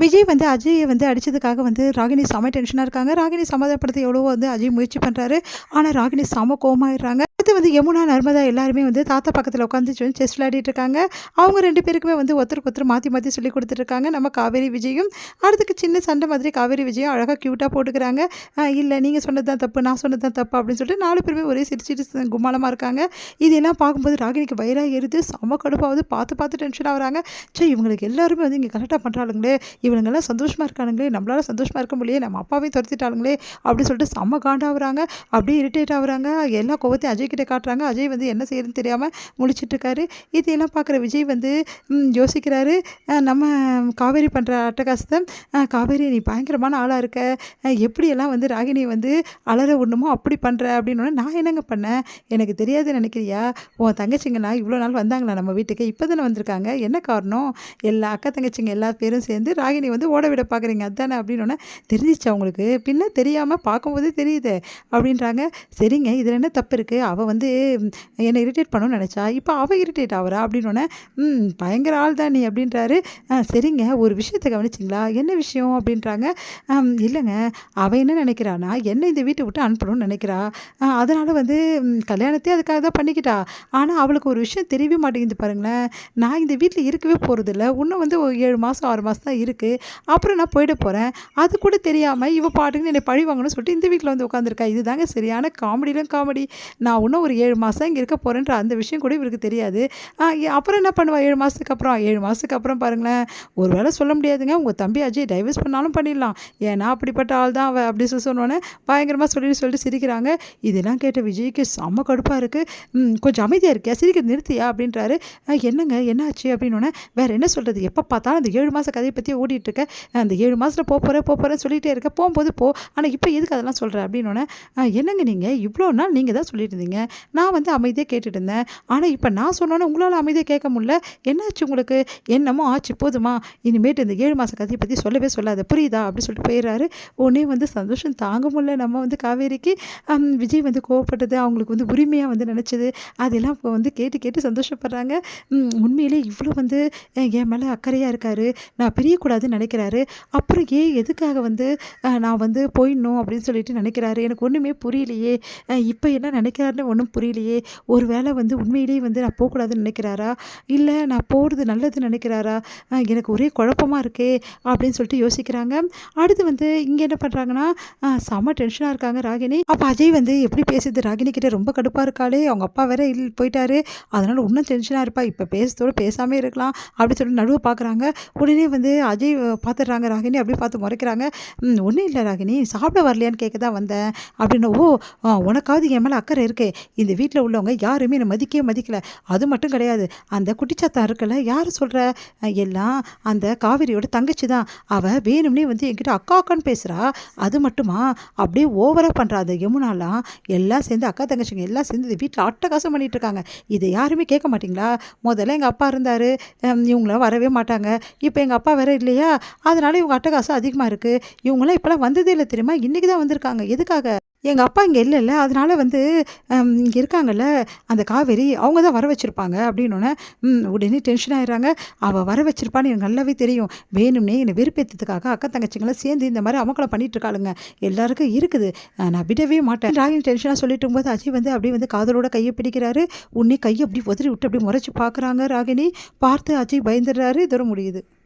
விஜய் வந்து அஜயை வந்து அடிச்சதுக்காக வந்து ராகினி செம டென்ஷனாக இருக்காங்க. ராகினி சமாதானப்படுத்த எவ்வளவோ வந்து அஜய் முயற்சி பண்ணுறாரு. ஆனால் ராகினி செம கோவமாயிடுறாங்க. அடுத்து வந்து யமுனா, நர்மதா எல்லாருமே வந்து தாத்தா பக்கத்தில் உட்காந்து செஸ் விளையாடிட்டு இருக்காங்க. அவங்க 2 பேருக்குமே வந்து ஒருத்தருக்கு ஒருத்தர் மாற்றி மாற்றி சொல்லி கொடுத்துட்ருக்காங்க. நம்ம காவேரி விஜயும் அடுத்துக்கு சின்ன சண்டை மாதிரி காவேரி விஜயும் அழகாக க்யூட்டாக போட்டுக்கிறாங்க. இல்லை நீங்கள் சொன்னது தான் தப்பு, நான் சொன்னது தான் தப்பு அப்படின்னு சொல்லிட்டு 4 பேருமே ஒரே சிரிச்சிட்டு கும்மாளமாக இருக்காங்க. இதெல்லாம் பார்க்கும்போது ராகினிக்கு வயிறாக ஏறுது. செம கடுப்பாவது. பார்த்து பார்த்து டென்ஷன் ஆகுறாங்க. சரி, இவங்களுக்கு எல்லாருமே வந்து இங்கே கரெக்டாக பண்ணுறாளுங்களே, இவனுங்கெல்லாம் சந்தோஷமாக இருக்கானுங்களே, நம்மளால சந்தோஷமாக இருக்க முடியலையே, நம்ம அப்பாவையும் துரத்திட்டாளுங்களே அப்படின்னு சொல்லிட்டு செம்ம காண்டாகிறாங்க. அப்படியே இரிட்டேட் ஆகுறாங்க. எல்லா கோவத்தையும் அஜய் கிட்ட காட்டுறாங்க. அஜய் வந்து என்ன செய்யறதுன்னு தெரியாமல் முழிச்சிட்ருக்காரு. இதையெல்லாம் பார்க்குற விஜய் வந்து யோசிக்கிறாரு. நம்ம காவேரி பண்ணுற அட்டகாசத்தை, காவேரி நீ பயங்கரமான ஆளாக இருக்க, எப்படியெல்லாம் வந்து ராகினி வந்து அலற விடணுமோ அப்படி பண்ணுற அப்படின்னு. நான் என்னங்க பண்ணேன், எனக்கு தெரியாதுன்னு நினைக்கிறியா? உன் தங்கச்சிங்களா இவ்வளோ நாள் வந்தாங்களா நம்ம வீட்டுக்கு, இப்போ தானே வந்திருக்காங்க, என்ன காரணம்? எல்லா அக்கா தங்கச்சிங்க எல்லா பேரும் சேர்ந்து ராகினி வந்து ஓட விட பார்க்குறீங்க அதானே அப்படின்னு. தெரிஞ்சிச்சு அவங்களுக்கு, பின்ன தெரியாமல் பார்க்கும்போதே தெரியுது அப்படின்றாங்க. சரிங்க, இதில் என்ன தப்பு இருக்குது? அவள் வந்து என்னை இரிட்டேட் பண்ணணும்னு நினச்சா, இப்போ அவள் இரிட்டேட் ஆகிறா அப்படின்னு. பயங்கர ஆள் தான் நீ அப்படின்றாரு. சரிங்க, ஒரு விஷயத்தை கவனிச்சிங்களா? என்ன விஷயம் அப்படின்றாங்க. இல்லைங்க, அவள் என்ன நினைக்கிறான்னா என்னை இந்த வீட்டை விட்டு அனுப்பணும்னு நினைக்கிறா. அதனால் வந்து கல்யாணத்தையே அதுக்காக தான் பண்ணிக்கிட்டா. ஆனால் அவளுக்கு ஒரு விஷயம் தெரியவே மாட்டேங்குது பாருங்களேன். நான் இந்த வீட்டில் இருக்கவே போகிறதில்ல. இன்னும் வந்து ஒரு 7 மாதம் 6 மாதம் தான் இருக்குது. அப்புறம் நான் போயிட போகிறேன். அது கூட தெரியாமல் இவ பாட்டுக்குன்னு என்னை பழி வாங்கணும்னு சொல்லிட்டு இந்த வீட்டில் வந்து உட்காந்துருக்கா. இதுதாங்க சரியான காமெடியிலும் காமெடி. நான் இன்னும் ஒரு 7 மாதம் இங்கே இருக்க போகிறேன்ற அந்த விஷயம் கூட இவருக்கு தெரியாது. அப்புறம் என்ன பண்ணுவா 7 மாதத்துக்கு அப்புறம்? 7 மாதத்துக்கு அப்புறம் பாருங்களேன், ஒரு வேளை சொல்ல முடியாதுங்க, உங்கள் தம்பி அஜய் டைவர்ஸ் பண்ணாலும் பண்ணிடலாம். ஏன்னா அப்படிப்பட்ட ஆள் தான் அவள் அப்படி சொன்னோன்னே பயங்கரமாக சொல்லிட்டு சிரிக்கிறாங்க. இதெல்லாம் கேட்ட விஜய்க்கு செம்ம கடுப்பாக இருக்குது. கொஞ்சம் அமைதியாக இருக்கியா, சிரிக்க நிறுத்தியா அப்படின்றாரு. என்னங்க என்னாச்சு அப்படின்னோடனே, வேறு என்ன சொல்கிறது, எப்போ பார்த்தாலும் அந்த 7 மாத கதையை பற்றி ஓடிட்டுருக்க, அந்த 7 மாதத்தில் போகிறேன்னு சொல்லிகிட்டே இருக்க, போகும்போது போ, ஆனால் இப்போ எதுக்கு அதெல்லாம் சொல்கிறேன் அப்படின்னோடனே, என்னங்க நீங்கள் இவ்வளோ நாள் நீங்கள் தான் சொல்லிட்டு இருந்தீங்க, நான் வந்து அமைதியாக கேட்டுட்டு இருந்தேன், ஆனால் இப்போ நான் சொன்னோன்னே உங்களால் அமைதியாக கேட்க முடியல, என்னாச்சு உங்களுக்கு? என்னமோ ஆச்சு, போதுமா, இனிமேட்டு இந்த 7 மாத கதையை பற்றி சொல்லவே சொல்லாத, புரியுதா அப்படின்னு சொல்லிட்டு போயிடுறாரு. உடனே வந்து சந்தோஷம் தாங்க முடியல நம்ம வந்து காவேரிக்கு. விஜய் வந்து கோவப்பட்டது, அவங்களுக்கு வந்து உரிமையாக வந்து நினச்சது, அதெல்லாம் இப்போ வந்து கேட்டு சந்தோஷப்படுறாங்க. உண்மையிலே இவ்வளோ வந்து என் மேலே அக்கறையாக இருக்காரு, நான் பிரியக்கூடாதுன்னு நினைக்கிறாரு, அப்புறம் எதுக்காக வந்து நான் வந்து போயிடணும் அப்படின்னு சொல்லிட்டு நினைக்கிறாரு, எனக்கு ஒன்றுமே புரியலையே, இப்போ என்ன நினைக்கிறாருன்னு ஒன்றும் புரியலையே, ஒரு வேளை வந்து உண்மையிலேயே வந்து நான் போகக்கூடாதுன்னு நினைக்கிறாரா, இல்லை நான் போகிறது நல்லதுன்னு நினைக்கிறாரா, எனக்கு ஒரே குழப்பமாக இருக்கே அப்படின்னு சொல்லிட்டு யோசிக்கிறாங்க. அடுத்து வந்து இங்கே என்ன பண்ணுறாங்கன்னா, செம்ம டென்ஷனாக இருக்காங்க ராகினி. அப்போ அஜய் வந்து எப்படி பேசுது ராகினி கிட்டே, ரொம்ப கடுப்பாக இருக்காளே, அவங்க அப்பா வேற போயிட்டாரு, அதனால் இன்னும் டென்ஷனாக இருப்பா, இப்போ பேசுறதோடு பேசாமல் இருக்கலாம் அப்படின்னு சொல்லிட்டு நடுவை பார்க்குறாங்க. உடனே வந்து அஜய் பார்த்துடுறாங்க ராகினி, அப்படியே பார்த்து முறைக்கிறாங்க. ஒன்றும் இல்லை ராகினி, சாப்பிட வரலையான்னு கேட்க தான் வந்தேன் அப்படின்னு. ஓ, உனக்காவது என் மேலே அக்கறை இருக்கே, இந்த வீட்டில் உள்ளவங்க யாருமே என்னை மதிக்கலை, அது மட்டும் கிடையாது, அந்த குட்டிச்சாத்தான் இருக்குல்ல, யார் சொல்கிற, எல்லாம் அந்த காவேரியோட தங்கச்சி தான், அவள் வேணும்னே வந்து என்கிட்ட அக்கான்னு பேசுகிறா, அது மட்டுமா அப்படியே ஓவராக பண்ணுறா, அந்த யமுனாலாம் எல்லாம் சேர்ந்து அக்கா தங்கச்சிங்க எல்லாம் சேர்ந்து இந்த வீட்டில் அட்டகாசம் பண்ணிகிட்டு இருக்காங்க, இதை யாருமே கேட்க மாட்டிங்களா? முதல்ல எங்கள் அப்பா இருந்தார், இவங்களாம் வரவே மாட்டாங்க, இப்போ எங்கள் அப்பா வேற இல்லையா, அதனால இவங்க அட்டகாசம் அதிகமாக இருக்குது, இவங்களாம் இப்போலாம் வந்ததே இல்லை தெரியுமா, இன்றைக்கி தான் வந்திருக்காங்க, எதுக்காக? எங்கள் அப்பா இங்கே இல்லைல்ல, அதனால் வந்து இங்கே இருக்காங்கல்ல அந்த காவேரி, அவங்க தான் வர வச்சுருப்பாங்க அப்படின்னோடனே உடனே டென்ஷன் ஆகிடுறாங்க. அவள் வர வச்சுருப்பான்னு எனக்கு நல்லாவே தெரியும், வேணும்னே என்னை வெறுப்பேற்றதுக்காக அக்கா தங்கச்சிங்களாம் சேர்ந்து இந்த மாதிரி அவங்கள பண்ணிகிட்ருக்காளுங்க, எல்லாருக்கும் இருக்குது, நான் விடவே மாட்டேன் ராகினி டென்ஷனாக சொல்லிட்டு இருக்கும்போது அஜய் வந்து அப்படியே வந்து காதலோட கையை பிடிக்கிறாரு. உடனே கையை அப்படி உதறி விட்டு அப்படி முறைச்சி பார்க்குறாங்க ராகினி. பார்த்து அஜய் பயந்துடுறாரு. இதோட முடியுது.